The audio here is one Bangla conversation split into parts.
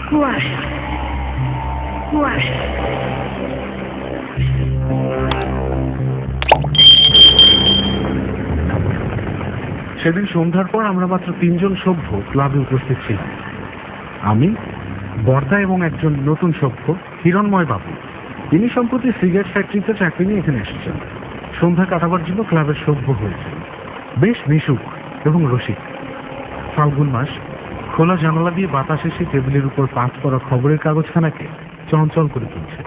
কুয়াশা কুয়াশা। সেদিন সন্ধ্যার পর আমরা মাত্র 3 জন সভ্য ক্লাবে উপস্থিত ছিলাম। আমি, বর্দা এবং একজন নতুন সভ্য হিরণময় বাবু। তিনি সম্প্রতি সিগারেট ফ্যাক্টরিতে চাকরি নিয়ে এখানে এসেছেন। সন্ধ্যা কাটাবার জন্য ক্লাবের সভ্য হয়েছেন। বেশ মিশুক এবং রসিক। ফাল্গুন মাস, খোলা জানালা দিয়ে বাতাস এসে টেবিলের উপর পাঁচ করা খবরের কাগজখানাকে চঞ্চল করে তুলছে।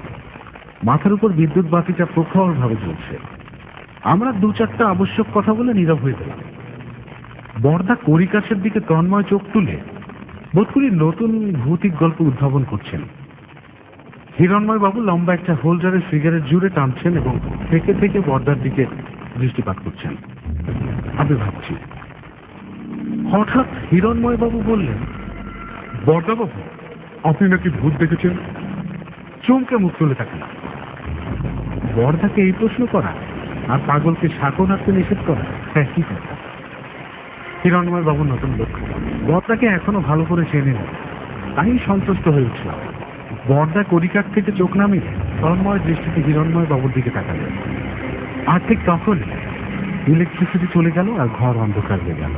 মাথার উপর বিদ্যুৎ বাতিটা প্রখরভাবে জ্বলছে। আমরা 2-4টা আবশ্যক কথা বলে নীরব হয়ে গেলাম। বর্দা কড়িকাছের দিকে তন্ময় চোখ তুলে বোধ করি নতুন ভৌতিক গল্প উদ্ভাবন করছেন। হিরণময় বাবু লম্বা একটা হোল্ডারের সিগারেট জুড়ে টানছেন এবং থেকে থেকে বর্দার দিকে দৃষ্টিপাত করছেন। আমি ভাবছি। হঠাৎ হিরণময় বাবু বললেন, বর্দা বাবু, আপনি নাকি ভূত দেখেছেন? চমকে মুখ তুলে থাকেন। বর্দাকে এই প্রশ্ন করা আর পাগলকে শাকন আঁকতে নিষেধ করা একই কথা। হিরণময় বাবুর নতুন লোক, বর্দাকে এখনো ভালো করে চেনে নেই, তাই সন্তুষ্ট হয়ে উঠলাম। বর্দা কড়িকাঠ থেকে চোখ নামিয়ে তন্ময় দৃষ্টিতে হিরণময় বাবুর দিকে তাকালেন। আর ঠিক তখন ইলেকট্রিসিটি চলে গেল আর ঘর অন্ধকার হয়ে গেল।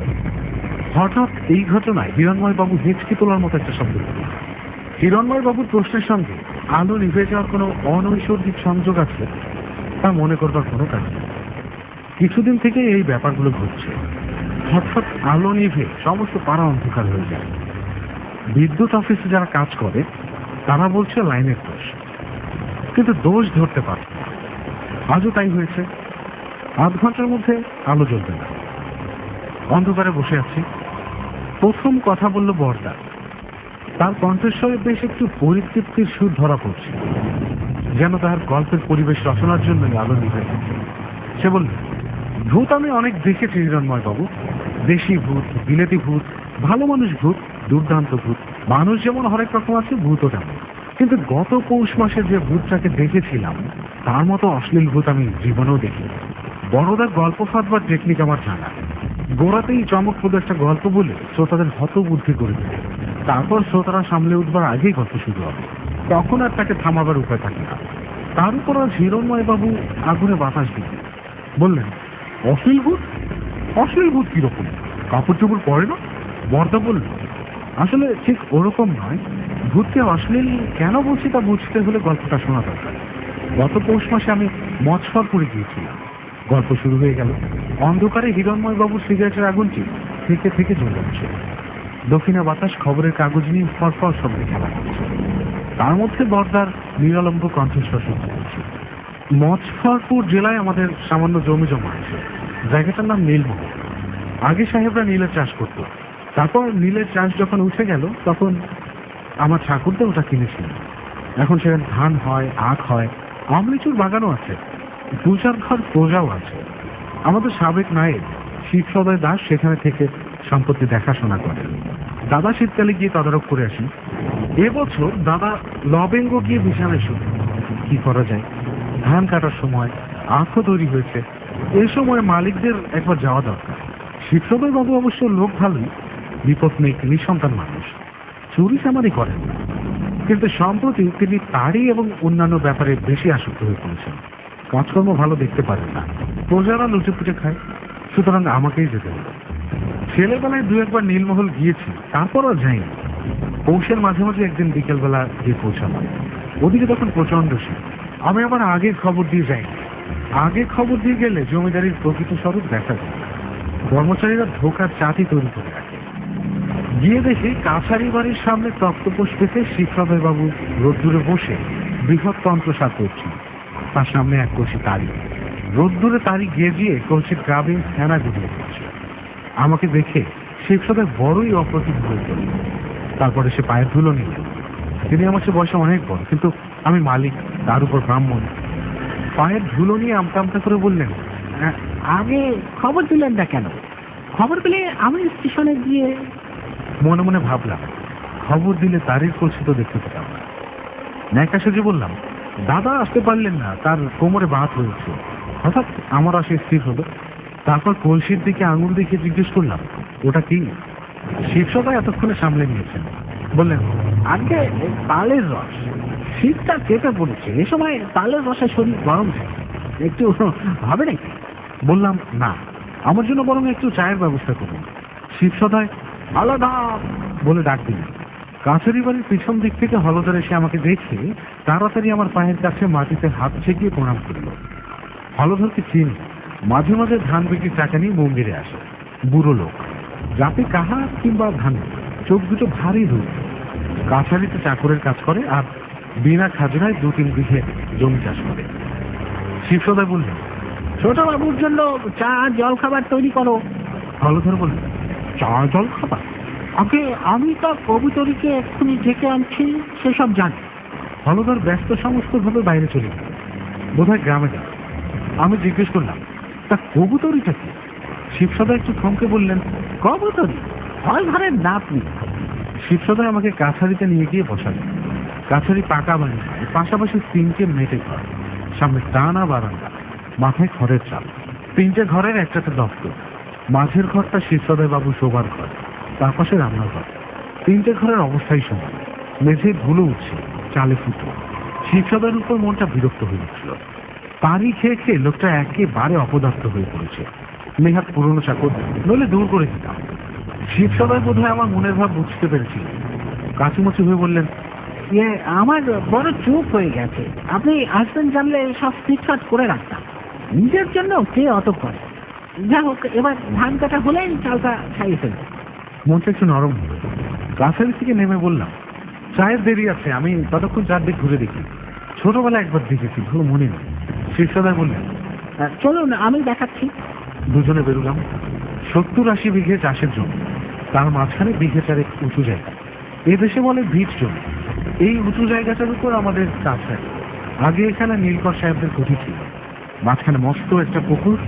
হঠাৎ এই ঘটনায় হিরণময় বাবু হেঁচকি তোলার মতো একটা শব্দ হল। হিরণময় বাবুর প্রশ্নের সঙ্গে আলো নিভে যাওয়ার কোনো অনৈসর্গিক সংযোগ আছে তা মনে করবার কোনো কাজ নেই। কিছুদিন থেকে এই ব্যাপারগুলো ঘটছে। হঠাৎ আলো নিভে সমস্ত পাড়া অন্ধকার হয়ে যায়। বিদ্যুৎ অফিসে যারা কাজ করে তারা বলছে লাইনের দোষ, কিন্তু দোষ ধরতে পারছে না। আজও তাই হয়েছে। আধ ঘন্টার মধ্যে আলো জ্বলবে না। অন্ধকারে বসে আছি। প্রথম কথা বলল বর্দা। তার কণ্ঠস্বরে বেশ একটু পরিতৃপ্তির সুর ধরা পড়ছে, যেন তার গল্পের পরিবেশ রচনার জন্য আলো নিভে গেছে। সে বলল, ভূত আমি অনেক দেখেছি হিরণময় বাবু। দেশি ভূত, বিলেতি ভূত, ভালো মানুষ ভূত, দুর্দান্ত ভূত। মানুষ যেমন হরেক রকম আছে, ভূতও তেমন। কিন্তু গত পৌষ মাসে যে ভূতটাকে দেখেছিলাম তার মতো অশ্লীল ভূত আমি জীবনেও দেখি। বড়দার গল্প ফাঁদবার টেকনিক আমার জানা। গোড়াতেই চমকপ্রদ একটা গল্প বলে শ্রোতাদের হতবুদ্ধি করে দেবে। তারপর শ্রোতারা সামলে উঠবার আগেই গল্প শুরু হবে। তখন আর তাকে থামাবার উপায় থাকে না। তার উপর আজ হিরণময় বাবু আগুনে বাতাস দিতে বললেন, অশ্লীল ভূত? অশ্লীল ভূত কিরকম? কাপড় চোপড় পরে না? বর্দা বলল, আসলে ঠিক ওরকম নয়। ভূতকে অশ্লীল কেন বলছি তা বুঝতে হলে গল্পটা শোনা দরকার। গত পৌষ মাসে আমি মৎস্যরপুরে গিয়েছিলাম। গল্প শুরু হয়ে গেল। অন্ধকারে হিরণময় বাবুর সিগারেটের আগুনটি থেকে থেকে জ্বলে উঠছে। দক্ষিণা বাতাস খবরের কাগজ নিয়ে ফরফর শব্দে খেলা করছে। তার মধ্যে বর্দার নিরলম্ব কণ্ঠস্বর শুনতে পাচ্ছি। মৎস্যরপুর জেলায় আমাদের সামান্য জমি জমা আছে। জায়গাটার নাম নীলমহল। আগে সাহেবরা নীলের চাষ করত। তারপর নীলের চাষ যখন উঠে গেল তখন আমার ঠাকুরদা ওটা কিনেছিলেন। এখন সেখানে ধান হয়, আখ হয়, আমলিচুর বাগানও আছে, 2-4 ঘর প্রজাও আছে। আমাদের সাবেক নায়েব শিবসদয় দাস সেখানে থেকে সম্পত্তি দেখাশোনা করেন। দাদা শীতকালে গিয়ে তদারক করে আসেন। এবছর দাদা লবেঙ্গ গিয়ে বিছানায় শুনে। কি করা যায়? ধান কাটার সময়, আখও তৈরি হয়েছে। এই সময় মালিকদের একবার যাওয়া দরকার। শিবসদয় বাবু অবশ্য লোক ভালোই, বিপদ নেই, নিঃসন্তান মানুষ, চুরি চামারি করেন না। কিন্তু সম্প্রতি তিনি তারই এবং অন্যান্য ব্যাপারে বেশি আসক্ত হয়ে পড়েছেন। কাজকর্ম ভালো দেখতে পারেন না, প্রজারা লুটে পুটে খায়। সুতরাং আমাকেই যেতে হলো। ছেলেবেলায় 2-1 বার নীলমহল গিয়েছি, তারপর আর যাইনি। পৌষের মাঝে মাঝে একদিন বিকেলবেলা গিয়ে পৌঁছালাম। ওদিকে তখন প্রচন্ড শীত। আমি আবার আগে খবর দিয়ে যাইনি। আগে খবর দিয়ে গেলে জমিদারির প্রকৃত স্বরূপ দেখা যায়। কর্মচারীরা ধোকার চাটি তৈরি করে রাখে। গিয়ে দেখি কাছারি বাড়ির সামনে তক্তপোষ পেতে শিবসদয় বাবু রোদ্দুরে বসে বৃহৎ তন্ত্রসার করছেন। তার সামনে এক কলসি তারি। রোদ্দুরে তারি গেজিয়ে কলসির গ্রামে ফেনা গুলিয়ে দিচ্ছে। আমাকে দেখে শিবসদয় বড়ই অপ্রতিভ হয়ে পড়ল। তারপরে সে পায়ের ধুলো নিলেন। তিনি আমার চেয়ে বয়সে অনেক বড়, কিন্তু আমি মালিক, তার উপর ব্রাহ্মণ। পায়ের ধুলো নিয়ে আমতা আমতা করে বললেন, আগে খবর দিলেন না কেন? খবর পেলে আমি স্টেশনে গিয়ে। মনে মনে ভাবলাম, খবর দিলে তারির কলসি তো দেখতে পেতাম না। ন্যাকা সেজে বললাম, দাদা আসতে পারলেন না, তার কোমরে বাত হয়েছে। হঠাৎ আমার আসে স্থির হলো। তারপর কলসির দিকে আঙুল দেখে জিজ্ঞেস করলাম, ওটা কি? শিবসদা এতক্ষণে সামলে নিয়েছেন, বললেন, আজকে তালের রস। শীতটা চেপে পড়েছে, এ সময় তালের রসে শরীর গরম থাকে, একটু হবে নাকি? বললাম, না, আমার জন্য বরং একটু চায়ের ব্যবস্থা করুন। শিবসদায় হলধর বলে ডাক দিলেন। কাছেরই বাড়ির পিছন দিক থেকে হলধর এসে আমাকে দেখে তাড়াতাড়ি আমার পায়ের কাছে মাটিতে হাত ছেঁকিয়ে প্রণাম করল। হলধরকে চিনি, মাঝে মাঝে ধান বিক্রির টাকা নিয়ে মন্দিরে আসে। বুড়ো লোক, জাতি কাহা কিংবা ধান, চোখ দুটো ভারী রূপ। কাছারিতে চাকরের কাজ করে আর বিনা খাজনায় 2-3 বিঘে জমি চাষ করে। শিবসদায় বললেন, ছোট বাবুর জন্য চা জল খাবার তৈরি করো। হলধর বললেন, চা জল খাবার? আগে আমি তো কবুতরীকে এক্ষুনি ডেকে আনছি, সেসব জানি। হলধর ব্যস্ত সমস্তভাবে বাইরে চলে গেল, বোধহয় গ্রামে যাবে। আমি জিজ্ঞেস করলাম, তা কবুতরীটা কি? শিবসদা একটু থমকে বললেন, কবুতরী হয় ঘরের নাতনি। শিবসদা আমাকে কাছারিতে নিয়ে গিয়ে বসালেন। কাছারি পাকা বাড়ি, পাশাপাশি 3টে মেটে ঘর, সামনে টানা বারান্দা, মাথায় খড়ের চাল। 3টে ঘরের একটাতে দপ্তর। মাঝের ঘরটা শিবসদয় বাবু শোবার ঘর, তার পাশে রান্নাঘর। 3টে ঘরের অবস্থাই সমান। মেঝে ধুলো উঠছে, চালে ফুটো। শিবসদার উপর মনটা বিরক্ত হয়ে উঠল। পানি খেয়ে খেয়ে লোকটা একেবারে অপদার্থ হয়ে পড়েছে। নেহাত পুরনো চাকর, নইলে দূর করে দিতাম। শিবসদায় বোধ হয় আমার মনের ভাব বুঝতে পেরেছিল। কাচুমুচু হয়ে বললেন, আমার বড় চুপ হয়ে গেছে। আপনি আসবেন জানলে সব ফিটফাট করে রাখতাম। নিজের জন্য কে অত করে? যা হোক, এবার ধান কাটা হলেই চালটা খাইয়ে ফেলবে। মনটা একটু নরম হল। কাছারি থেকে নেমে বললাম, চায়ের দেরি আছে, আমি ততক্ষণ চারদিক ঘুরে দেখি। ছোটবেলা একবার দেখেছি, ভালো মনে নেই। শিবসদায় বললেন, চলুন আমি দেখাচ্ছি। দুজনে বেরোলাম। 70-80 বিঘে চাষের জমি, তার মাঝখানে বিঘে 4 উঁচু জায়গা। এদেশে বলে ভিট জমি। এই উঁচু জায়গাটার উপর আমাদের কাছারি। আগে এখানে নীলকর সাহেবদের কুঠি ছিল। মাঝখানে মস্ত একটা পুকুর।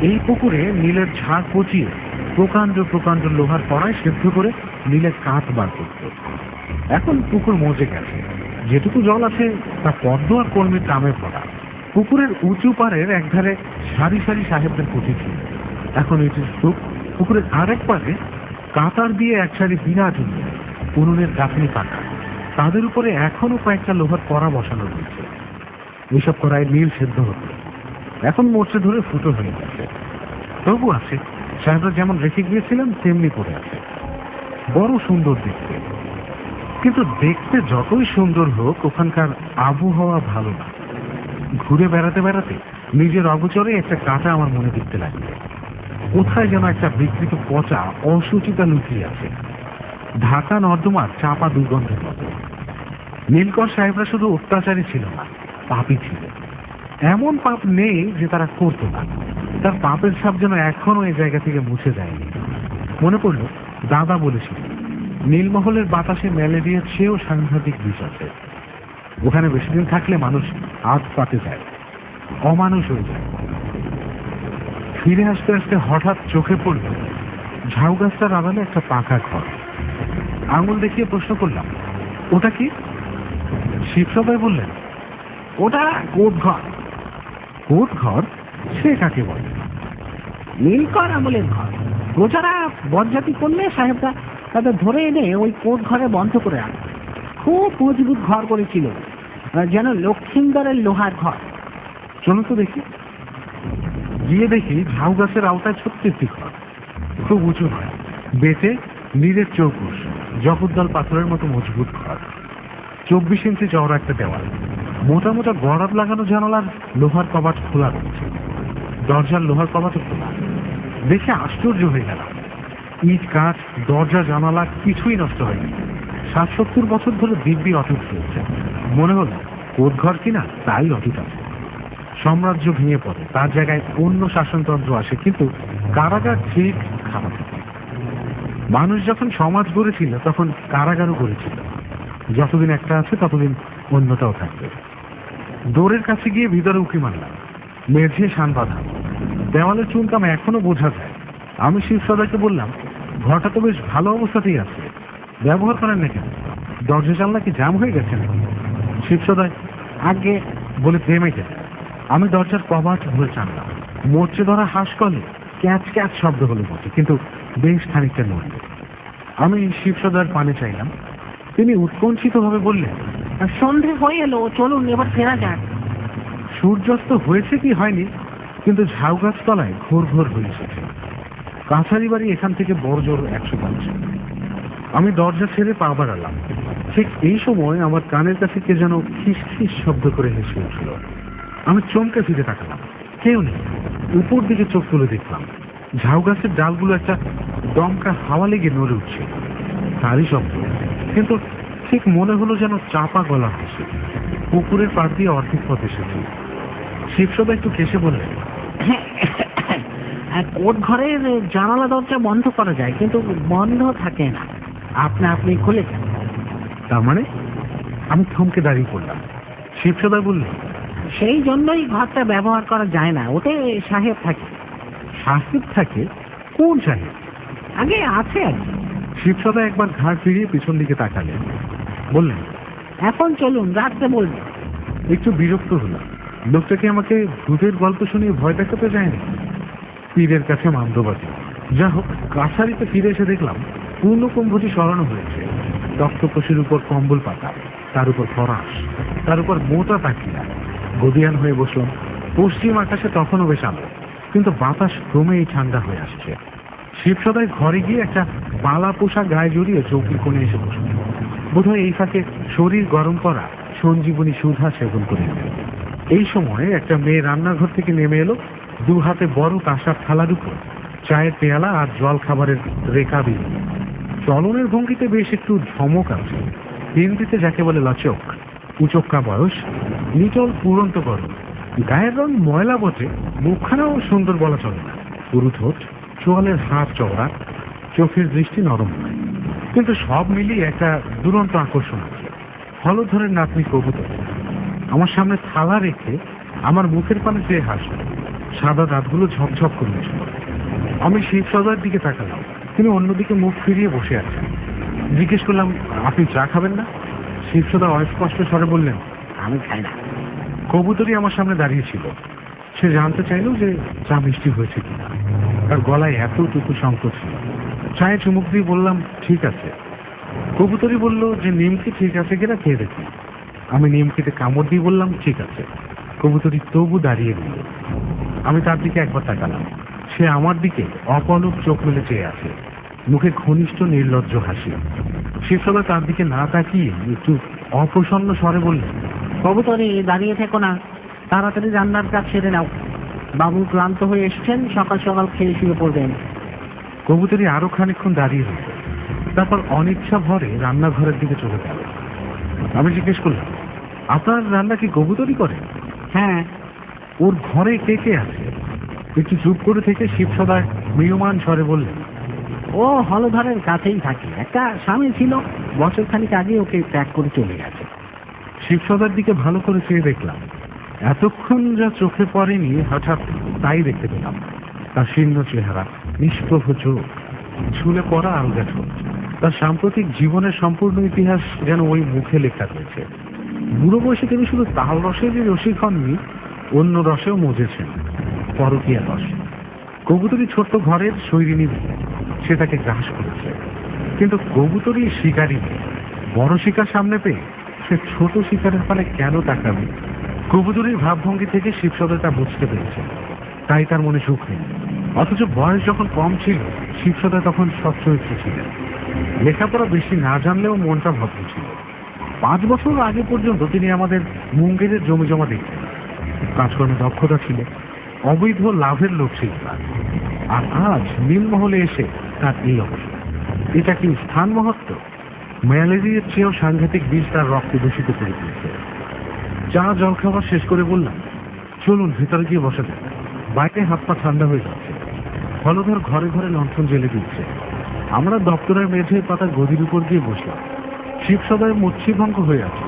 এই পুকুরে নীলের ঝাড় পচিয়ে প্রকাণ্ড প্রকাণ্ড লোহার কড়ায় সেদ্ধ করে নীলের কাঠ বার করত। এখন পুকুর মজে গেছে, যেটুকু জল আছে তা পদ্ম আর কলমির কামে ভরা। পুকুরের উঁচু পাড়ের একধারে সারি সারি সাহেবদের কুঠি ছিল, এখন এটি স্তূপ। পুকুরের আরেক পারে কাতার দিয়ে এক সারি বিরাট উনুনের গাঁথনি পাকা, তাদের উপরে এখনো কয়েকটা লোহার কড়া বসানো রয়েছে। এইসব কড়ায় নীল সেদ্ধ হতো, এখন মোর্চে ধরে ফুটো হয়ে গেছে। তবু আছে, সাহেবরা যেমন রেখে গিয়েছিলেন তেমনি পড়ে আছে। বড় সুন্দর দেখতে, কিন্তু দেখতে যতই সুন্দর হোক ওখানকার আবহাওয়া ভালো না। ঘুরে বেড়াতে বেড়াতে নিজের অগোচরে একটা কাঁটা আমার মনে দেখতে লাগলো। কোথায় যেন একটা বিকৃত পচা অসুচিতা লুকিয়ে আছে, ঢাকা নর্দমার চাপা দুর্গন্ধের মতো। নীলকর সাহেবরা শুধু অত্যাচারী ছিল না, পাপী ছিল। এমন পাপ নেই যে তারা করতো না। তার পাপের ছাপ যেন এখনো এই জায়গা থেকে মুছে যায়নি। মনে পড়ল, দাদা বলেছিল নীলমহলের বাতাসে ম্যালেরিয়ার চেয়েও সাংঘাতিক বিষ আছে। ওখানে বেশি দিন থাকলে মানুষ আধ পাতে যায়, অমানুষ হয়ে যায়। ফিরে আসতে আসতে হঠাৎ চোখে পড়ল ঝাউ গাছটার আড়ালে একটা পাকা ঘর। আঙুল দেখিয়ে প্রশ্ন করলাম, ওটা কি? শিবসদায় বললেন, ওটা কোট ঘর। কোট ঘর? সে কাকে বলে? নীলকর আমলের ঘর। প্রজারা বরজাতি করলে সাহেবরা তাদের ধরে এনে ওই কোট ঘরে বন্ধ করে রাখে। খুব মজবুত ঘর করেছিল, যেন লক্ষ্মীন্দরের লোহার ঘর। চলো তো দেখি। গিয়ে দেখি ঝাউ গাছের আওতায় ছোট্ট একটি ঘর, খুব উঁচু হয়, বেঁচে নীলের চৌকুশ, জগদ্দল পাথরের মতো মজবুত ঘর। 24 ইঞ্চি চওড়া একটা দেওয়াল, মোটা মোটা গড়াত লাগানো জানালার লোহার কবাট খোলা রয়েছে। দরজার লোহার কবাটও খোলা। দেখে আশ্চর্য হয়ে গেলাম। ইট কাঠ, দরজা জানালা কিছুই নষ্ট হয়নি। 60-70 বছর ধরে দিব্যি অটুট রয়েছে। মনে হলো কোট ঘর কিনা তাই অটুট আছে। সাম্রাজ্য ভেঙে পড়ে, তার জায়গায় অন্য শাসনতন্ত্র আসে, কিন্তু কারাগার ঠিক খারাপ। মানুষ যখন সমাজ গড়েছিল তখন কারাগারও গড়েছিল। যতদিন একটা আছে ততদিন অন্যটাও থাকবে। দৌড়ের কাছে গিয়ে ভিতরে উঁকি মারলাম। মেঝে শান বাঁধা, দেওয়ালের চুনকাম এখনো বোঝা যায়। আমি শিবসদাকে বললাম, ঘরটা তো বেশ ভালো অবস্থাতেই আছে, ব্যবহার করেন না কেন? দরজা জানলা কি জ্যাম হয়ে গেছে নাকি? শিবসদায় আগে বলে থেমে গেল। আমি দরজার কবাট ধরে টানলাম। মোর্চে ধরা হাঁসকলে ক্যাচ ক্যাচ শব্দ হলো বটে, কিন্তু বেশ খানিকটা নড়ল। আমি শিবসদার পানে চাইলাম। তিনি উৎকণ্ঠিতভাবে বললেন, সন্ধে হয়ে এলো, চলুন এবার ফেরা যাক। সূর্যাস্ত হয়েছে কি হয়নি, কিন্তু ঝাউ গাছ তলায় ঘোর ঘোর হয়ে এসেছে। কাছারি বাড়ি এখান থেকে বড় জোর 100 গজ। আমি দরজা ছেড়ে পা বাড়ালাম। ঠিক এই সময় আমার কানের কাছে কে যেন খিস খিস শব্দ করে হেসে উঠল। আমি চমকে ফিরে তাকালাম, কেউ নেই। উপর দিকে চোখ তুলে দেখলাম ঝাউ গাছের ডালগুলো একটা দমকা হাওয়া লেগে নড়ে উঠছে। তারই শব্দ, কিন্তু ঠিক মনে হলো যেন চাপা গলা হাসি। পুকুরের পাড় দিয়ে অর্ধেক পথ এসেছি। শিবসদা একটু কেসে বললেন, কোট ঘরের জানালা দরজা বন্ধ করা যায়, কিন্তু বন্ধ থাকে না, আপনি খুলে যান। তার মানে? আমি থমকে দাঁড়িয়ে পড়লাম। শিবসদা বললেন, সেই জন্যই ঘরটা ব্যবহার করা যায় না, ওতে সাহেব থাকে। সাহেব থাকে? কোন সাহেব? আগে আছে আর কি। শিবসদা একবার ঘাড় ফিরিয়ে পিছন দিকে তাকালেন, বললেন, এখন চলুন, রাত্রে বলবেন। একটু বিরক্ত হলাম। লোকটাকে আমাকে ভূতের গল্প শুনিয়ে ভয় দেখাতে যায়নি। পীরের কাছে মান্দবাদী। যা হোক, কাছারিতে ফিরে এসে দেখলাম পূর্ণকুম্ভটি সরানো হয়েছে। তক্তপোষের উপর কম্বল পাতা, তার উপর ফরাস, তার উপর মোটা তাকিয়া। গদিয়ান হয়ে বসলাম। পশ্চিম আকাশে তখনও বেশ আলো, কিন্তু বাতাস ক্রমেই ঠান্ডা হয়ে আসছে। শিবসদায় ঘরে গিয়ে একটা পালা পোষা গায়ে জড়িয়ে চৌকির কোণে এসে বসল। বোধহয় এই ফাঁকে শরীর গরম করা সঞ্জীবনী সুধা সেবন করে নিল। এই সময় একটা মেয়ে রান্নাঘর থেকে নেমে এলো, 2 হাতে বড় কাঁসার থালার উপর চায়ের পেয়ালা আর জল খাবারের রেখা দিল। চলনের ভঙ্গিতে বেশ একটু ধমক আছে। হিন্দিতে যাকে বলে লচক। উচক্কা বয়স, নিটল পুরন্ত গরম। গায়ের রং ময়লা বটে, মুখখানাও সুন্দর বলা চলে না। পুরু ঠোঁট, চোয়ালের হাত চওড়া, চোখের দৃষ্টি নরম নয়, কিন্তু সব মিলিয়ে একটা দুরন্ত আকর্ষণ আছে। হলধরের নাতনি কবুতর আমার সামনে থালা রেখে আমার মুখের পানে চেয়ে হাসল। সাদা দাঁতগুলো ঝকঝক করে উঠল। আমি শিবসদার দিকে তাকালাম। তিনি অন্যদিকে মুখ ফিরিয়ে বসে আছেন। জিজ্ঞেস করলাম, আপনি চা খাবেন না? শিবসদা অস্পষ্ট স্বরে বললেন, আমি খাই না। কবুতরই আমার সামনে দাঁড়িয়েছিল। সে জানতে চাইল যে চা মিষ্টি হয়েছে কিনা। তার গলায় এতটুকু সংকোচ ছিল। চায়ে চুমুক দিয়ে বললাম, ঠিক আছে। কবুতরই বলল যে নিমকি ঠিক আছে কিনা খেয়ে দেখি। আমি নিমকিতে কামড় দিয়ে বললাম, ঠিক আছে। কবুতরই তবু দাঁড়িয়ে রইল। আমি তার দিকে একবার তাকালাম। সে আমার দিকে অপলক চোখ মেলে চেয়ে আছে, মুখে ঘনিষ্ঠ নির্লজ্জ হাসি। শিবসদা তার দিকে না তাকিয়ে একটু অপ্রসন্ন স্বরে বললেন, কবুতরে দাঁড়িয়ে থেকো না, তাড়াতাড়ি রান্নার কাজ সেরে নাও। বাবু ক্লান্ত হয়ে এসেছেন, সকাল সকাল খেয়ে শুয়ে পড়বেন। কবুতরই আরো খানিকক্ষণ দাঁড়িয়ে রইল। তারপর অনিচ্ছা ভরে রান্নাঘরের দিকে চলে গেল। আমি জিজ্ঞেস করলাম, আপনার রান্না কি কবুতরই করে? হ্যাঁ। ওর ঘরে কে কে আছে? একটু চুপ করে থেকে শিবসদায় ম্রিয়মান স্বরে বললেন, ও হলধরের কাছেই থাকে, একটা স্বামী ছিল, বছর খানিক আগে ওকে ত্যাগ করে চলে গেছে। শিবসদার দিকে ভালো করে চেয়ে দেখলাম। এতক্ষণ যা চোখে পড়েনি হঠাৎ তাই দেখতে পেলাম। তার শীর্ণ চেহারা, নিষ্প্রভ চোখ, ঝুলে পড়া আলগা ঠোঁট। তার সাম্প্রতিক জীবনের সম্পূর্ণ ইতিহাস যেন ওই মুখে লেখা রয়েছে। বুড়ো বয়সে তিনি শুধু তাল রসেরই রসিক হননি, অন্য রসেও মজেছেন, পরকীয়া রস। কবুতরি ছোট্ট ঘরের শৈরিনী মেয়ে, সে তাকে গ্রাস করেছে। কিন্তু কবুতরি শিকারী মেয়ে, বড় শিকার সামনে পেয়ে সে ছোট শিকারের পানে কেন তাকাবে? কবুতরির ভাবভঙ্গি থেকে শিবসদা তা বুঝতে পেরেছে, তাই তার মনে সুখ নেই। অথচ বয়স যখন কম ছিল, শিবসদা তখন সচ্চরিত্র ছিলেন। লেখাপড়া বেশি না জানলেও মনটা ভদ্র ছিল। 5 বছর আগে পর্যন্ত তিনি আমাদের মুঙ্গেরের জমি জমা দেখতেন। কাজকর্মে দক্ষতা ছিল, অবৈধ লাভের লোভ ছিল তার। আর আজ নীলমহলে এসে তার এই অবস্থা। এটা কি স্থান মহত্ব? ম্যালেরিয়ার চেয়েও সাংঘাতিক বিষ তার রক্ত দূষিত করে দিয়েছে। চা জলখাবার শেষ করে বললাম, চলুন ভেতরে গিয়ে বসা যাক। বাইরে হাত পা ঠান্ডা হয়ে যাচ্ছে। হলধর ঘরে ঘরে লণ্ঠন জেলে দিচ্ছে। আমরা দপ্তরের মেঝের পাতা গদির উপর গিয়ে বসলাম। শিবসদায় মৎস্যভঙ্গ হয়ে আছে।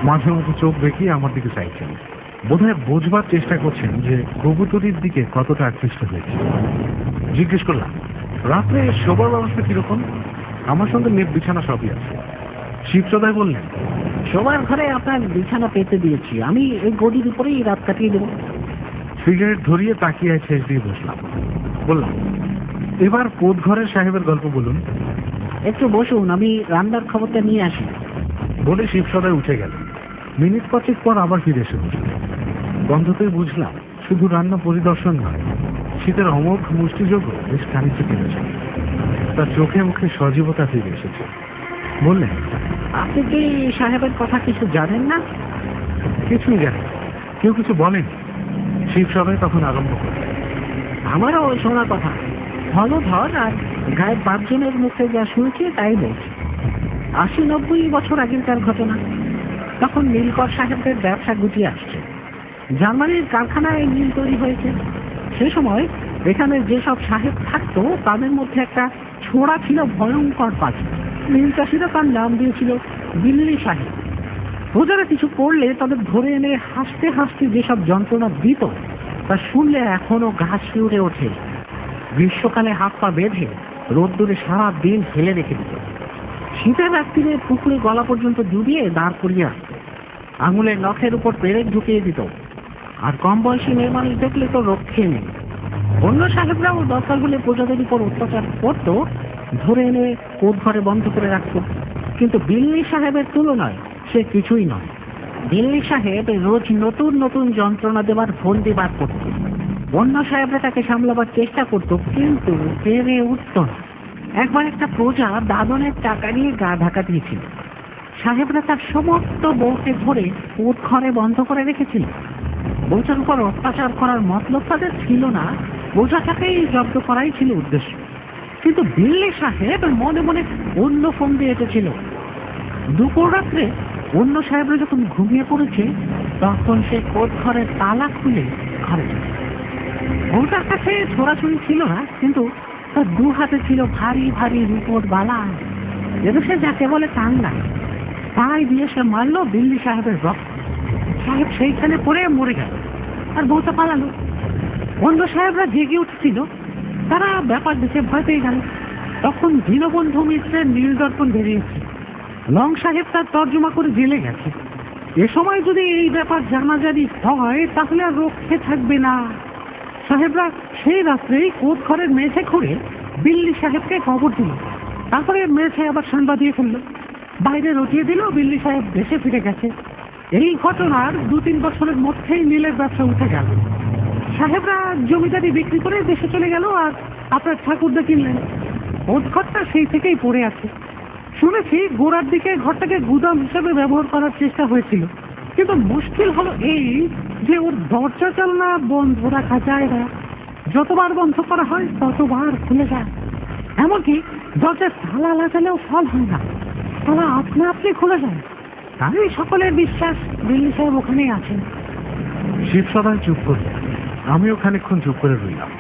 মাঝে মাঝে চোখ বেঁকিয়ে আমার দিকে চাইছেন। বোধহয় বোঝবার চেষ্টা করছেন যে কবুতরির দিকে কতটা আকৃষ্ট হয়েছে। জিজ্ঞেস করলাম, রাত্রে শোবার ব্যবস্থা কিরকম? আমার সঙ্গে নেট বিছানা সবই আছে। শিবসদায় বললেন, শোবার ঘরে আপনার বিছানা পেতে দিয়েছি, আমি এই গদির উপরেই রাত কাটিয়ে দেবো। সিগারেট ধরিয়ে তাকিয়ে শেষ দিয়ে বসলাম। বললাম, এবার কোটঘরের সাহেবের গল্প বলুন। একটু বসুন, আমি রান্নার খবরটা নিয়ে আসি। বলে শিবসদায় উঠে গেল। মিনিট 5 পর আবার ফিরে এসে বসল। গন্ধতেই বুঝলাম শুধু রান্না পরিদর্শন নয়, শীতের অমোঘ মুষ্টিযোগ বেশ খানিকটা কেটেছে। তার চোখে মুখে সজীবতা ফিরে এসেছে। বললেন, আপনি কি সাহেবের কথা কিছু জানেন না? কিছুই জানি, কেউ কিছু বলেন। শিবসদায় তখন আরম্ভ করে, আমারও ওই শোনা কথা, হলধর আর গায়ে 5 জনের মুখে যা শুনেছি তাই বলছি। 80-90 বছর আগেরকার ঘটনা। তখন নীলকর সাহেবদের ব্যবসা গুটিয়ে আসছে। জার্মানির কারখানায় মিল তৈরি হয়েছে। সে সময় এখানে যেসব সাহেব থাকতো তাদের মধ্যে একটা ছোড়া ছিল ভয়ঙ্কর পাখি। নীল চাষিরা তার নাম দিয়েছিল দিল্লি সাহেব। প্রজারা কিছু করলে তাদের ধরে এনে হাসতে হাসতে যেসব যন্ত্রণা দিত তা শুনলে এখনো গা শিউরে ওঠে। গ্রীষ্মকালে হাত পা বেঁধে রোদ্দুরে সারা দিন ফেলে রেখে দিত। শীতের রাত্রিরে পুকুরে গলা পর্যন্ত ডুবিয়ে দাঁড় করিয়ে রাখত। আঙুলের নখের উপর পেরেক ঢুকিয়ে দিত। আর কম বয়সী মেয়ে মানুষ দেখলে তো রক্ষে নেই। অন্য সাহেবরাও দরকার হলে প্রজাদের উপর অত্যাচার করত, ধরে এনে কোটঘরে বন্ধ করে রাখত। কিন্তু দিল্লি সাহেবের তুলনায় সে কিছুই নয়। দিল্লি সাহেব রোজ নতুন নতুন যন্ত্রণা দেবার ফন্দি বার করত। অন্য সাহেবরা তাকে সামলাবার চেষ্টা করত, কিন্তু পেরে উঠত না। একবার একটা প্রজা দাদনের টাকা নিয়ে গা ঢাকা দিয়েছিল। সাহেবরা তার সমস্ত বউকে ধরে কোটঘরে বন্ধ করে রেখেছিল। বউটার উপর অত্যাচার করার মতলব তাদের ছিল না, বোঝাটাকেই জব্দ করাই ছিল উদ্দেশ্য। কিন্তু দিল্লি সাহেব মনে মনে অন্য ফন্দি এঁটেছিল। দুপুর রাত্রে অন্য সাহেবরা যখন ঘুমিয়ে পড়েছে তখন সে কোটঘরের তালা খুলে ঘরে যায়। বউটার কাছে ছোড়াছুড়ি ছিল না, কিন্তু তার 2 হাতে ছিল ভারী ভারী রূপোর বালা। যেন সে যাকে বলে টাঙ্গা। তাই দিয়ে সে মারলো দিল্লি সাহেবের রক্ত। সাহেব সেইখানে পড়ে মরে গেল, আর বউটা পালালো। অন্য সাহেবরা জেগে উঠছিল, তারা ব্যাপার দেখে ভয় পেয়ে গেল। তখন দীনবন্ধু মিত্রের নীলদর্পণ বেরিয়েছে। লং সাহেব তার তর্জমা করে জেলে গেছে। এ সময় যদি এই ব্যাপার জানাজানি হয় তাহলে আর রক্ষে থাকবে না। সাহেবরা সেই রাত্রেই কোটঘরের মেঝে খুঁড়ে দিল্লি সাহেবকে খবর দিল। তারপরে মেঝে আবার সাংবা দিয়ে ফেললো, বাইরে রটিয়ে দিল দিল্লি সাহেব দেশে ফিরে গেছে। এই ঘটনার 2-3 বছরের মধ্যেই নীলের ব্যবসা উঠে গেল। সাহেবরা জমিদারি বিক্রি করে দেশে চলে গেল, আর আপনার ঠাকুরদা কিনলেন। কোটঘরটা সেই থেকেই পড়ে আছে। শুনেছি গোড়ার দিকে ঘরটাকে গুদাম হিসেবে ব্যবহার করার চেষ্টা হয়েছিল, কিন্তু মুশকিল হলো এই যে ওর দরজা জানলা বন্ধ রাখা যায় না। যতবার বন্ধ করা হয় ততবার খুলে যায়। এমনকি দরজার তালা লাগালেও ফল হয় না, তালা আপনা আপনি খুলে যায়। তাই সকলের বিশ্বাস দিল্লি সাহেব ওখানেই আছেন। শিবসদায় চুপ করল। আমিও খানিকক্ষণ চুপ করে রইলাম।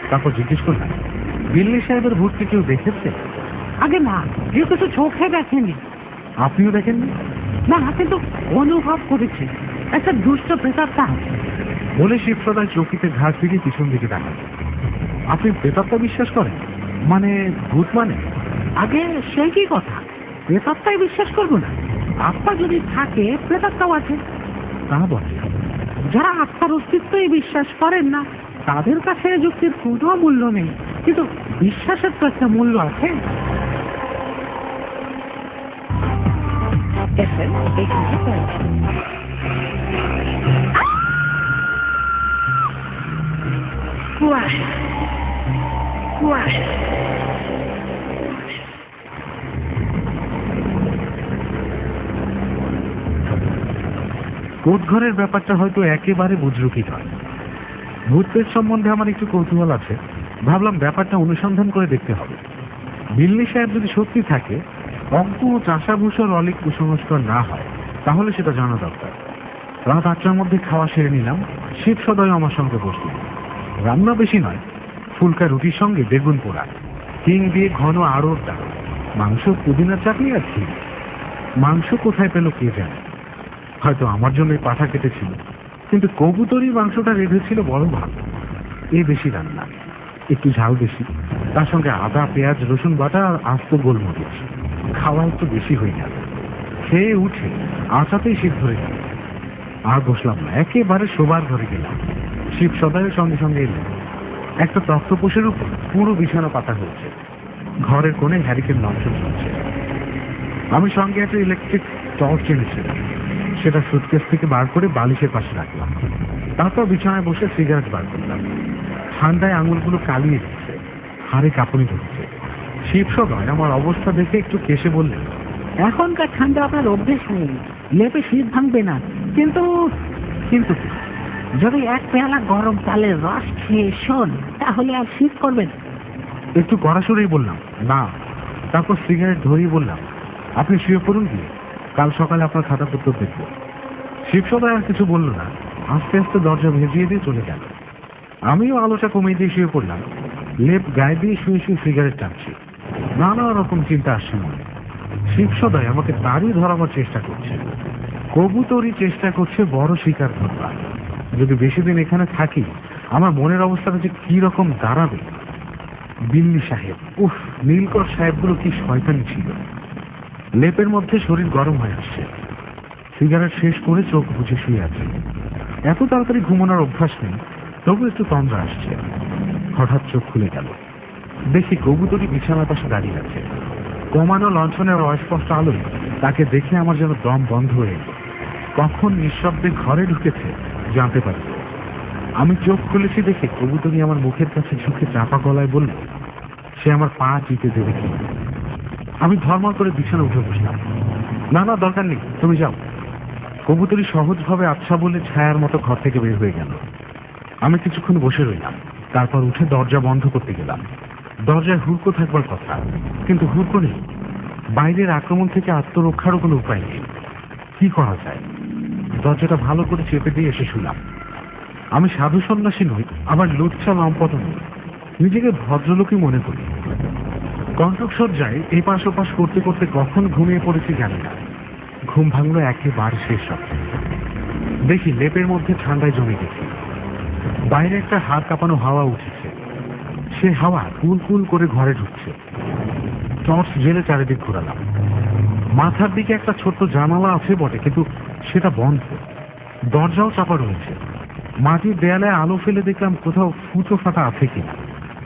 তারপর জিজ্ঞেস করলাম, দিল্লি সাহেবের ভূতকে কেউ দেখেছে? আগে না, কেউ কিছু চোখে দেখেনি। আপনিও দেখেননি? না, কিন্তু অনুভব করেছি একটা দুষ্ট প্রেতাত্মা আছে। বলে শিবসদায় চৌকিতে ঘাস দিকে পিছন দিকে তাকাল। আপনি প্রেতাত্মা বিশ্বাস করেন? মানে ভূত মানে? আগে সেই কি কথা, প্রেতাত্মায় বিশ্বাস করবো না? আত্মা যদি থাকে প্রেতাত্মাও আছে। তা বলে। যারা আত্মার অস্তিত্বই বিশ্বাস করেন না তাদের কাছে যুক্তির কোনো মূল্য নেই, কিন্তু বিশ্বাসের তো একটা মূল্য আছে। কুয়াশা, কুয়াশা। কোটঘরের ব্যাপারটা হয়তো একেবারে বুজরুকি নয়। ভূতের সম্বন্ধে আমার একটু কৌতূহল আছে। ভাবলাম ব্যাপারটা অনুসন্ধান করে দেখতে হবে। দিল্লি সাহেব যদি সত্যি থাকে, অজ্ঞ চাষাভূষণ অলিক কুসংস্কার না হয়, তাহলে সেটা জানা দরকার। রাত 8টার মধ্যে খাওয়া সেরে নিলাম। শিবসদয় আমার সঙ্গে বসল। রান্না বেশি নয়, ফুলকা রুটির সঙ্গে বেগুন পোড়া, হিং দিয়ে ঘন আড়র ডাল, মাংস, পুদিনা চাটনি আর ঘি। মাংস কোথায় পেল কে জানে, হয়তো আমার জন্য পাঠা কেটেছিল, কিন্তু কবুতরি মাংসটা রেঁধেছিল বড় ভালো। বেশি রান্না, একটু ঝাল বেশি, তার সঙ্গে আদা, পেঁয়াজ, রসুন বাটা আর আস্ত গোলমরিচ। খাওয়া একটু বেশি হয়ে গেল। খেয়ে উঠে আচাতেই শীত ধরে গেল। আর বসলাম না, একেবারে শোবার ঘরে গেলাম। শিবসদায়ের সঙ্গে সঙ্গে এলেন। একটা তক্তপোষের উপর পুরো বিছানা পাতা হয়েছে। ঘরের কোণে হ্যারিকেন লঞ্চন চলছে। আমি সঙ্গে একটা ইলেকট্রিক টর্চ এনেছিলাম, সেটা সুটকেস থেকে বার করে বালিশের পাশে রাখলাম। তারপর বিছানায় বসে সিগারেট বার করলাম। ঠান্ডায় আঙুলগুলো কালিয়ে দিচ্ছে, হাড়ে কাঁপুনি ধরছে। শিবসদয় আমার অবস্থা দেখে একটু কেসে বললেন, এখনকার ঠান্ডা আপনার অভ্যেস নেই, লেপে শীত ভাঙবে না। কিন্তু কিন্তু কি? যদি এক পেয়ালা গরম চালের রস খেয়ে শোন, তাহলে আর শীত করবে না। একটু কড়াসুরেই বললাম, না। তারপর সিগারেট ধরিয়ে বললাম, আপনি শুয়ে পড়ুন গিয়ে, কাল সকালে আপনার খাতাপত্র দেখব। শিবসদয় আর কিছু বলল না, আস্তে আস্তে দরজা ভেজিয়ে দিয়ে চলে গেল। আমিও আলোটা কমিয়ে দিয়ে শুয়ে পড়লাম। লেপ গায়ে দিয়ে শুয়ে শুয়ে সিগারেট টানছি। নানা রকম চিন্তা আসছে মনে। শিবসদয় আমাকে তারই ধরাবার চেষ্টা করছে। কবুতরই চেষ্টা করছে বড় শিকার ধরবার। যদি বেশি দিন এখানে থাকি, আমার মনের অবস্থাটা যে কি রকম দাঁড়াবে। বিল্লি সাহেব, উফ, নীলকর সাহেবগুলো কি শয়তানি ছিল। লেপের মধ্যে শরীর গরম হয়ে আসছে। সিগারেট শেষ করে চোখ বুঝে শুয়ে আছে। এত তাড়াতাড়ি ঘুমানোর অভ্যাস নেই, তবু একটু তন্দ্রা আসছে। হঠাৎ চোখ খুলে গেল, দেখি কবুতরি বিছানার পাশে দাঁড়িয়ে আছে। কমানো লঞ্চনের অস্পষ্ট আলোয় তাকে দেখে আমার যেন দম বন্ধ হয়ে এলো। কখন নিঃশব্দে ঘরে ঢুকেছে জানতে পারি। আমি চোখ খুলেছি দেখে কবুতরি আমার মুখের কাছে ঝুঁকে চাপা গলায় বলল, সে আমার পা চিতে দেবে কি। আমি ধর্মা করে বিছানা উঠে বসলাম। না না, দরকার নেই, তুমি যাও। কবুতরি সহজভাবে আচ্ছা বলে ছায়ার মতো ঘর থেকে বের হয়ে গেল। আমি কিছুক্ষণ বসে রইলাম, তারপর উঠে দরজা বন্ধ করতে গেলাম। দরজায় হুড়কো থাকবার কথা, কিন্তু হুড়কো নেই। বাইরের আক্রমণ থেকে আত্মরক্ষারও কোনো উপায় নেই। কি করা যায়? দরজাটা ভালো করে চেপে দিয়ে এসে শুলাম। আমি সাধু সন্ন্যাসী নই, আবার লুচ্ছা লম্পট নই, নিজেকে ভদ্রলোকই মনে করি। কণ্ঠসজ্জায় এপাশ ওপাশ করতে করতে কখন ঘুমিয়ে পড়েছি জানি না। ঘুম ভাঙলো একেবারে শেষ রাতে। দেখি লেপের মধ্যে ঠান্ডায় জমে গেছে। বাইরে একটা হাড় কাঁপানো হাওয়া উঠেছে। সে হাওয়া কুল কুল করে ঘরে ঢুকছে। টর্চ জেলে চারিদিক ঘোরালাম। মাথার দিকে একটা ছোট্ট জানালা আছে বটে, কিন্তু সেটা বন্ধ। দরজাও চাপা রয়েছে। মাটির দেয়ালে আলো ফেলে দেখলাম কোথাও ফুটো ফাটা আছে কিনা,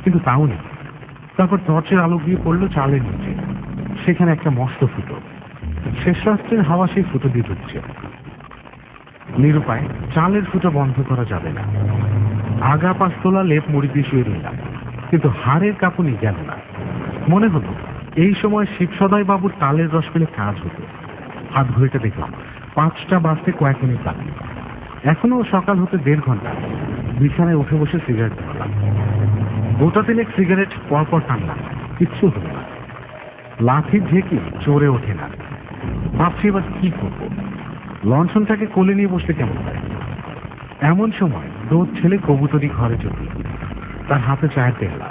কিন্তু তাও নেই। তারপর টর্চের আলো গিয়ে পড়লো চালের নিচে। সেখানে একটা মস্ত ফুটো। শেষ রাত্রের হাওয়া সেই ফুটো দিয়ে ঢুকছে। নিরুপায়, চালের ফুটো বন্ধ করা যাবে না। আগা পাশ তোলা লেপ মুড়ি দিয়ে শুয়ে রইলাম, কিন্তু হাড়ের কাঁপুনি গেল না। মনে হলো এই সময় শিবসদয় বাবুর তালের রস পেলে কাজ হতো। হাত ঘড়িটা দেখলাম, 5টা বাজতে কয়েক মিনিট বাকি। এখনো সকাল হতে 1.5 ঘন্টা। বিছানায় উঠে বসে সিগারেট ধরলাম। গোটা 3 সিগারেট পরপর টানলাম, কিচ্ছু হলো না। লাঠির ঝেঁকি চড়ে ওঠে না। ভাবছি এবার কি করবো। লঞ্চনটাকে কোলে নিয়ে বসতে কেমন হয়। এমন সময় দোদ ছেলে কবুতরি ঘরে চলে এলো। তার হাতে চায়ের পেয়ালা।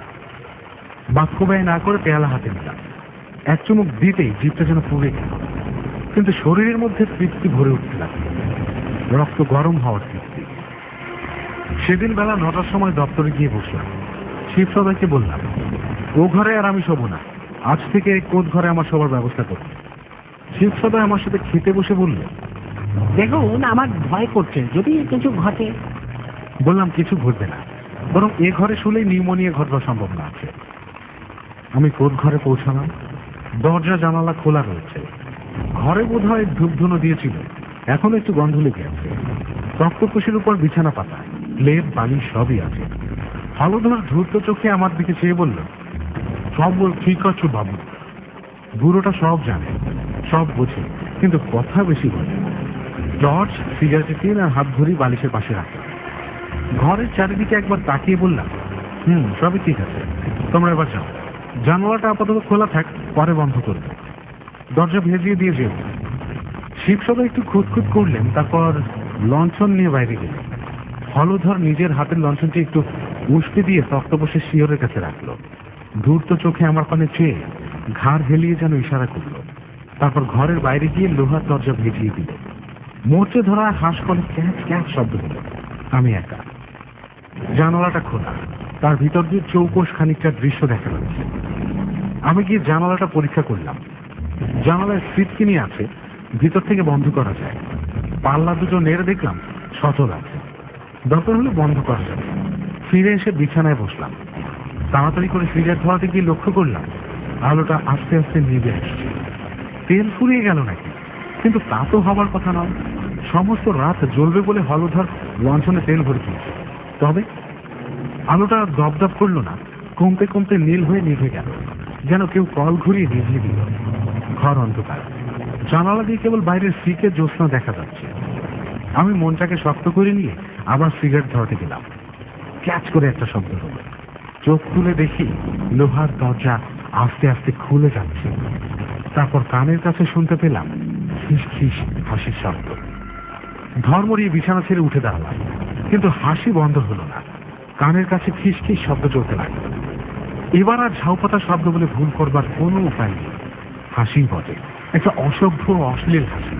বাক্য ব্যয় না করে পেয়ালা হাতে নিলাম। এক চুমুক দিতেই জিভটা যেন পুড়ে গেল, কিন্তু শরীরের মধ্যে তৃপ্তি ভরে উঠতে লাগলো। রক্ত গরম হওয়ার তৃপ্তি। সেদিন বেলা 9টার সময় দপ্তরে গিয়ে বসলাম। শিবসদয়কে বললাম, ও ঘরে আর আমি শোবো না, আজ থেকে এই কোদ ঘরে আমার শোবার ব্যবস্থা করব। শিবসদয় আমার সাথে খেতে বসে বলল, দেখুন, আমার ভয় করছে যদি কিছু ঘটে। বললাম, কিছু ঘটবে না, বরং এ ঘরে শুলেই নিউমোনিয়া ঘটবার সম্ভাবনা আছে। আমি কোদ ঘরে পৌঁছালাম। দরজা জানালা খোলা রয়েছে। ঘরে বোধ হয় ধূপধুনো দিয়েছিল, এখন একটু গন্ধ লেগে আছে। তক্তপোষের উপর বিছানা পাতা, লেপ বালিশ সবই আছে। হলধর ধূর্ত চোখে আমার দিকে চেয়ে বলল, সব ঠিক আছে বাবু। বুড়োটা সব জানে, সব বোঝে, কিন্তু কথা বেশি বলে। টর্চ, সিগারেটের টিন আর হাত ঘড়ি বালিশের পাশে রাখলাম। ঘরের চারিদিকে একবার তাকিয়ে বললাম, সবই ঠিক আছে, তোমরা এবার যাও। জানালাটা আপাতত খোলা থাক, পরে বন্ধ করবে। দরজা ভেজিয়ে দিয়ে যেও। শিবসদয় একটু খুঁতখুত করলেন, তারপর লঞ্চন নিয়ে বাইরে গেলেন। হলধর নিজের হাতের লঞ্চনটি একটু উষ্টি দিয়ে তক্তপোষের শিয়রের কাছে রাখলো। ধূর্ত চোখে আমার পানে চেয়ে ঘাড় হেলিয়ে যেন ইশারা করলো। তারপর ঘরের বাইরে গিয়ে লোহার দরজা ভেজিয়ে দিল। মোর্চে ধরা হাঁস কলে ক্যাঁচ ক্যাঁচ শব্দ হল। আমি একা। জানালাটা খোলা, তার ভিতর দিয়ে চৌকোষ খানিকটা দৃশ্য দেখা যাচ্ছে। আমি গিয়ে জানালাটা পরীক্ষা করলাম। জানালায় সিটকিনি আছে, ভিতর থেকে বন্ধ করা যায়। পাল্লা দুটো নেড়ে দেখলাম সচল আছে, দরকার হলে বন্ধ করা যাবে। ফিরে এসে বিছানায় বসলাম। তাড়াতাড়ি করে সিগারেট ধরাতে গিয়ে লক্ষ্য করলাম আলোটা আস্তে আস্তে নিভে আসছে। তেল ফুরিয়ে গেল নাকি? কিন্তু তা তো হবার কথা নয়। সমস্ত রাত জ্বলবে বলে হলধর লঞ্চনে তেল ভরে দিয়েছে। তবে আলোটা দপদপ করলো না, কমতে কমতে নীল হয়ে নিভে গেল, যেন কেউ কল ঘুরিয়ে নিভিয়ে দিল। ঘর অন্ধকার, জানালা দিয়ে কেবল বাইরের সিকে জ্যোৎস্না দেখা যাচ্ছে। আমি মনটাকে শক্ত করে নিয়ে আবার সিগারেট ধরাতে গেলাম। ক্যাচ করে একটা শব্দ হলো। চোখ তুলে দেখি লোহার দরজা আস্তে আস্তে খুলে যাচ্ছে। তারপর কানের কাছে শুনতে পেলাম খিস খিস হাসির শব্দ। ধর্মরিয়ে বিছানা ছেড়ে উঠে দাঁড়ালাম, কিন্তু হাসি বন্ধ হলো না। কানের কাছে খিস খিস শব্দ চলতে লাগলো। এবার আর ঝাউপাতা শব্দ বলে ভুল করবার কোনো উপায় নেই। হাসি বটে, একটা অসভ্য অশ্লীল হাসি।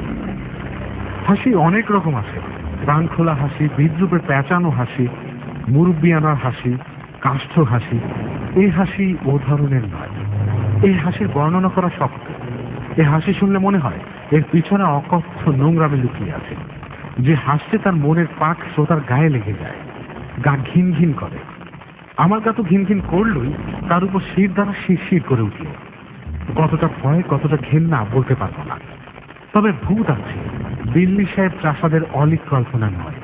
হাসি অনেক রকম আছে। প্রাণ খোলা হাসি, বিদ্রুপে পেঁচানো হাসি, মুরব্বিয়ানার হাসি, কাষ্ঠ হাসি। এই হাসি ও ধরনের নয়। এই হাসির বর্ণনা করা শক্ত। এই হাসি শুনলে মনে হয় এর পিছনে অকথ্য নোংরামে লুকিয়ে আছে। যে হাসছে তার মনের পাক শ্রোতার গায়ে লেগে যায়, গা ঘিন ঘিন করে। আমার গা তো ঘিন ঘিন করলই, তার উপর শির দ্বারা শিরশির করে উঠল। কতটা ভয়, কতটা ঘেন্না বলতে পারবো না। তবে ভূত আছে, দিল্লি সাহেব প্রাসাদের অলিক কল্পনা নয়।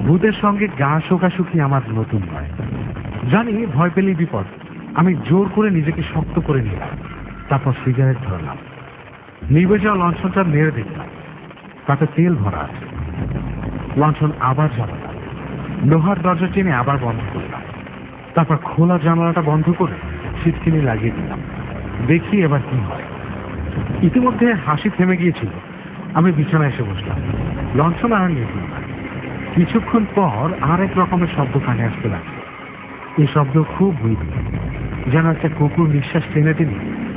ভূতের সঙ্গে গা শোকাশুকি আমার নতুন নয়। জানি ভয় পেলেই বিপদ। আমি জোর করে নিজেকে শক্ত করে নিলাম। তারপর সিগারেট ধরলাম। নিভে যাওয়া লঞ্চনটা নেড়ে দেখলাম, তাতে তেল ভরা আছে। লঞ্চন আবার জ্বালালাম। লোহার দরজা টেনে আবার বন্ধ করলাম। তারপর খোলা জানালাটা বন্ধ করে সিটকিনি লাগিয়ে দিলাম। দেখি এবার কি হয়। ইতিমধ্যে হাসি থেমে গিয়েছিল। আমি বিছানায় এসে বসলাম। লঞ্চন আর নিভল না। কিছুক্ষণ পর আর এক রকমের শব্দ কানে আসতে লাগলো। এই শব্দ খুব মৃদু, যেন একটা কুকুর নিঃশ্বাস টেনে টেনে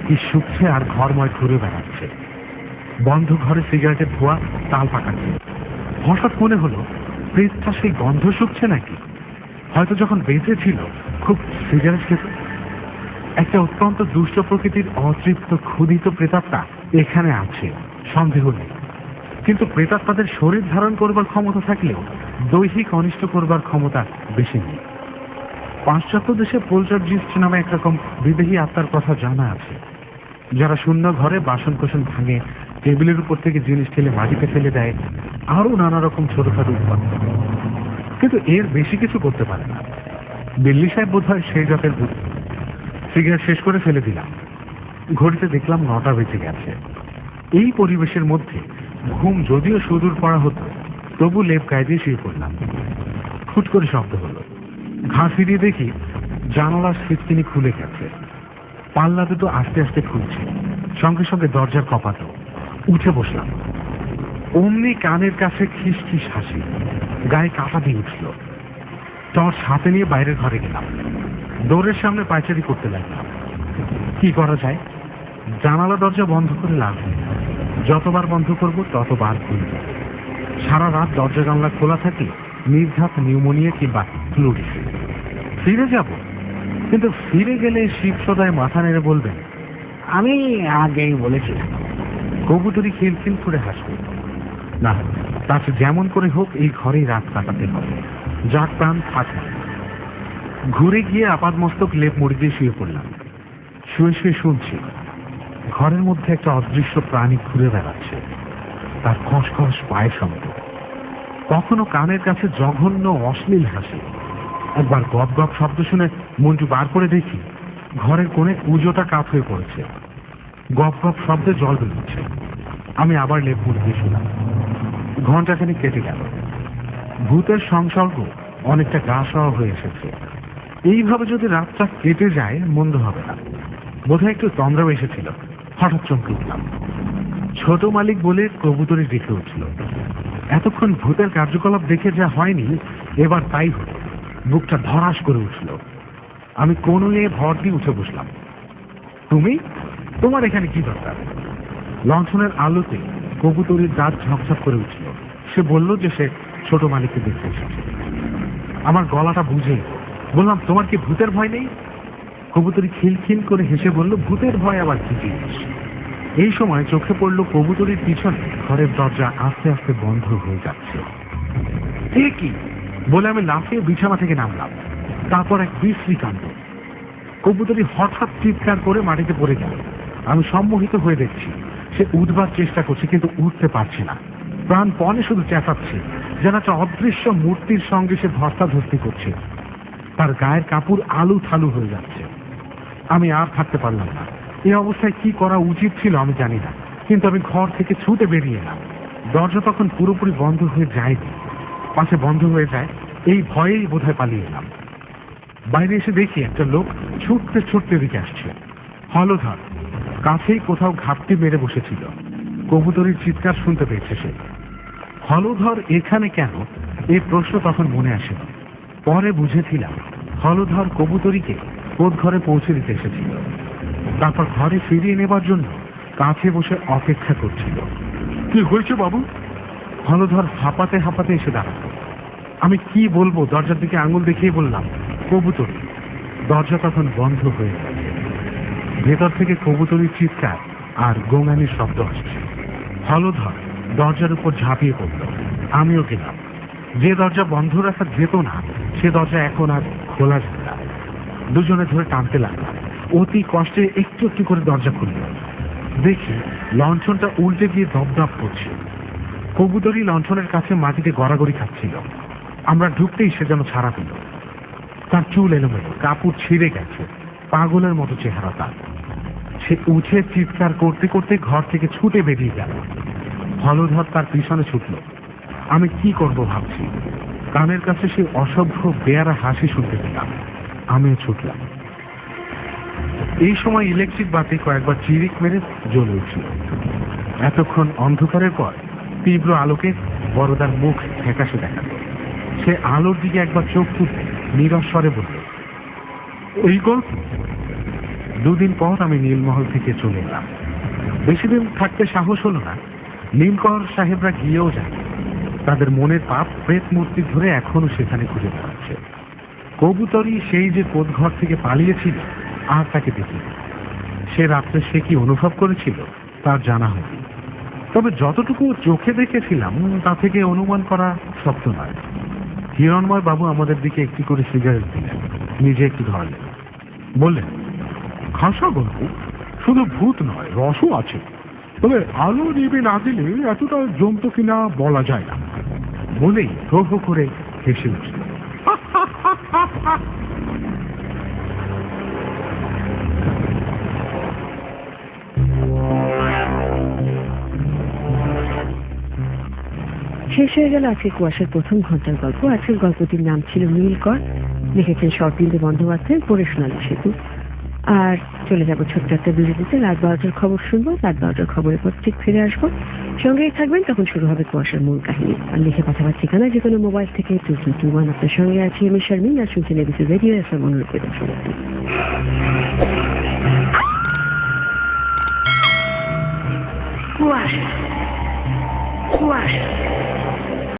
কি শুকছে আর ঘরময় ঘুরে বেড়াচ্ছে। বন্ধ ঘরে সিগারেটের ধোঁয়া তাল পাকাচ্ছে। হঠাৎ মনে হলো প্রেতটা সেই গন্ধ শুকছে নাকি। হয়তো যখন বেঁচে ছিল খুব সিগারেট খেত। একটা অত্যন্ত দুষ্ট প্রকৃতির অতৃপ্ত ক্ষুধিত প্রেতাত্মা এখানে আছে, সন্দেহ নেই। কিন্তু প্রেতাত্মাদের শরীর ধারণ করবার ক্ষমতা থাকলেও দৈহিক অনিষ্ট করবার ক্ষমতা বেশি নেই। পাশ্চাত্য দেশে পোলটারজিস্ট নামে একরকম বিদেহী আত্মার কথা জানা আছে, যারা শূন্য ঘরে বাসন কোসন ভাঙে, টেবিলের উপর থেকে জিনিস ঠেলে মাটিতে ফেলে দেয়, আরো নানা রকম ছোটখাটো উৎপাদ। কিন্তু এর বেশি কিছু করতে পারে না। দিল্লি সাহেব বোধ হয় সেই জাতের ভূত। সিগারেট শেষ করে ফেলে দিলাম। ঘড়িতে দেখলাম 9টা বেজে গেছে। এই পরিবেশের মধ্যে ঘুম যদিও সুদূর পড়া হতো, তবু লেপ গায়ে দিয়ে শুয়ে পড়লাম। ফুট করে শব্দ হলো। ঘা ফিরিয়ে দেখি জানালার সিটকিনি খুলে গেছে। পাল্লা দুটো আস্তে আস্তে খুলছে, সঙ্গে সঙ্গে দরজার কপাটও। উঠে বসলাম। অমনি কানের কাছে খিস খিস হাসি, গায়ে কাঁপা দিয়ে উঠল। টর্চ হাতে নিয়ে বাইরের ঘরে গেলাম। দৌড়ের সামনে পায়চারি করতে লাগলাম। কি করা যায়? জানালা দরজা বন্ধ করে লাভ নেই। যতবার বন্ধ করব ততবার খুলবে। সারা রাত দরজা জানলা খোলা থাকে, নির্ঘাত নিউমোনিয়া কিংবা ফ্লুরিস। ফিরে যাব, কিন্তু ফিরে গেলে শিব সদায় মাথা নেড়ে বলবেন, আমি আগেই বলেছিলাম। কবুতরি খিলখিল করে হাসবে। না, তাকে যেমন করে হোক এই ঘরেই রাত কাটাতে হবে। যাক প্রাণ থাক। ঘুরে গিয়ে আপাদমস্তক লেপ মুড়ি দিয়ে শুয়ে পড়লাম। শুয়ে শুয়ে শুনছি ঘরের মধ্যে একটা অদৃশ্য প্রাণী ঘুরে বেড়াচ্ছে। তার খসখস পায়ের শব্দ, কখনো কানের কাছে জঘন্য অশ্লীল হাসি। একবার গপ গপ শব্দ শুনে মঞ্জু বার করে দেখি ঘরের কোণে কুজোটা কাত হয়ে পড়েছে। গপ গপ শব্দে জল বেরোচ্ছে। আমি আবার লেপ মুড়ি দিয়ে শুনলাম। ঘন্টাখানি কেটে গেল। ভূতের সংসর্গ অনেকটা গা সওয়া হয়ে এসেছে। এইভাবে যদি রাতটা কেটে যায় মন্দ হবে না। বোধহয় একটু তন্দ্রা এসেছিল। হঠাৎ চমকে উঠলাম। ছোট মালিক বলে কবুতরি ডেকে উঠল। এতক্ষণ ভূতের কার্যকলাপ দেখে যা হয়নি, এবার তাই হল। বুকটা ধরাস করে উঠল। আমি কোনো নিয়ে ভর দিয়ে উঠে বসলাম। তুমি? তোমার এখানে কি দরকার? লঞ্চনের আলোতে কবুতরির দাঁত ঝকঝক করে উঠল। সে বলল যে সে ছোট মালিককে দেখতে এসেছে। আমার গলাটা বুঝে বললাম, তোমার কি ভূতের ভয় নেই? কবুতরি খিলখিল করে হেসে বলল, ভূতের ভয় আবার কি জিনিস? এই সময় চোখে পড়ল কবুতরির পিছনে ঘরের দরজা আস্তে আস্তে বন্ধ হয়ে যাচ্ছে। এ কি? বলে আমি লাফিয়ে বিছানা থেকে নামলাম। তারপর এক বিশ্রী কাণ্ড, কবুতরী হঠাৎ চিৎকার করে মাটিতে পড়ে গেল। আমি সম্মোহিত হয়ে দেখছি সে উঠবার চেষ্টা করছে, কিন্তু উঠতে পারছে না। প্রাণপণে শুধু চেঁচাচ্ছে, যেন একটা অদৃশ্য মূর্তির সঙ্গে সে ধস্তাধস্তি করছে। তার গায়ের কাপড় আলু থালু হয়ে যাচ্ছে। আমি আর থাকতে পারলাম না। এই অবস্থায় কি করা উচিত ছিল আমি জানি না, কিন্তু আমি ঘর থেকে ছুটে বেরিয়ে এলাম। দরজা তখন পুরোপুরি বন্ধ হয়ে যায়নি, পাশে বন্ধ হয়ে যায় এই ভয়েই বোধহয় পালিয়ে এলাম। বাইরে এসে দেখি একটা লোক ছুটতে ছুটতে দিকে আসছে। হলধর কাছেই কোথাও ঘাপটি মেরে বসেছিল। কবুতরীর চিৎকার শুনতে পেয়েছে সে। হলধর এখানে কেন, এই প্রশ্ন তখন মনে আসে। পরে বুঝেছিলাম হলধর কবুতরীকে ঘরে পৌঁছে দিতে এসেছিল, তারপর ঘরে ফিরিয়ে নেবার জন্য কাছে বসে অপেক্ষা করছিল। কি হয়েছে বাবু? হলধর হাঁপাতে হাঁপাতে এসে দাঁড়ালো। আমি কি বলবো, দরজার দিকে আঙুল দেখিয়ে বললাম কবুতরী। দরজা তখন বন্ধ হয়ে গেছে। ভেতর থেকে কবুতরীর চিৎকার আর গোঙানির শব্দ আসছে। হলধর দরজার উপর ঝাঁপিয়ে পড়ল। আমিও গেলাম। যে দরজা বন্ধ রাখা যেত না, সে দরজা এখন আর খোলা যায় না। দুজনে ধরে টানতে লাগলাম। অতি কষ্টে একটু একটু করে দরজা খুলল। দেখি লণ্ঠনটা উল্টে গিয়ে দপদপ করছে। কবুতরী লণ্ঠনের কাছে মাটিতে গড়াগড়ি খাচ্ছিল। আমরা ঢুকতেই সে যেন ছাড়া পেল। তার চুল এলোমেলো, কাপড় ছিঁড়ে গেছে, পাগলের মতো চেহারা তার। সে উঠে চিৎকার করতে করতে ঘর থেকে ছুটে বেরিয়ে গেল। হলধর তার পিছনে ছুটল। আমি কি করব ভাবছি। কানের কাছে সে অসভ্য বেয়ারা হাসি শুনতে পেলাম। আমিও ছুটলাম। এই সময় ইলেকট্রিক বাতি কয়েকবার চিরিক মেরে জ্বলে উঠল। এতক্ষণ অন্ধকারের পর তীব্র আলোকে বড়দার মুখ ফ্যাকাশে দেখাল। সে আলোর দিকে একবার চোখ তুলে নীরব স্বরে বলল, এই গল্প। দুদিন পর আমি নীলমহল থেকে চলে এলাম। বেশি দিন থাকতে সাহস হলো না। নীলকর সাহেবরা গিয়েও যায়। তাদের মনের পাপ প্রেত মূর্তি ধরে এখনো সেখানে খুঁজে বেড়াচ্ছে। কবুতরী সেই যে কোদঘর থেকে পালিয়েছিল আর তাকে দেখি। সে রাত্রে সে কি অনুভব করেছিল তার জানা হয়নি। তবে যতটুকু চোখে দেখেছিলাম তা থেকে অনুমান করা শক্ত নয়। হিরণময় বাবু আমাদের দিকে একটি করে সিগারেট দিলেন, নিজে একটু ধরালেন, বললেন, খাসা গল্প, শুধু ভূত নয়, রসও আছে। তবে আলো নিবে না দিলে এতটা জমত কিনা বলা যায় না। বলেই হো হো করে হেসে উঠল। শেষ হয়ে গেল আজকে কুয়াশার প্রথম ঘন্টার গল্প। আজকের গল্পটির নাম ছিল নীলকর। লিখেছেন শরদিন্দু বন্দ্যোপাধ্যায়, পড়ে শোনালেন সেতু। আর চলে যাবো ছোট্ট একটা বিরতিতে। রাত 12টার খবর শুনবো। রাত 12টার খবরের পর ঠিক ফিরে আসবো। সঙ্গেই থাকবেন, তখন শুরু হবে কুয়াশার মূল কাহিনী। আর লিখে পাঠাবার ঠিকানা যে কোনো মোবাইল থেকে 2321। আপনার সঙ্গে আছি আমি শারমিন, আর শুনছেন এবিসি রেডিও এফএম অনুরূপের সঙ্গে। কুয়াশা কুয়াশা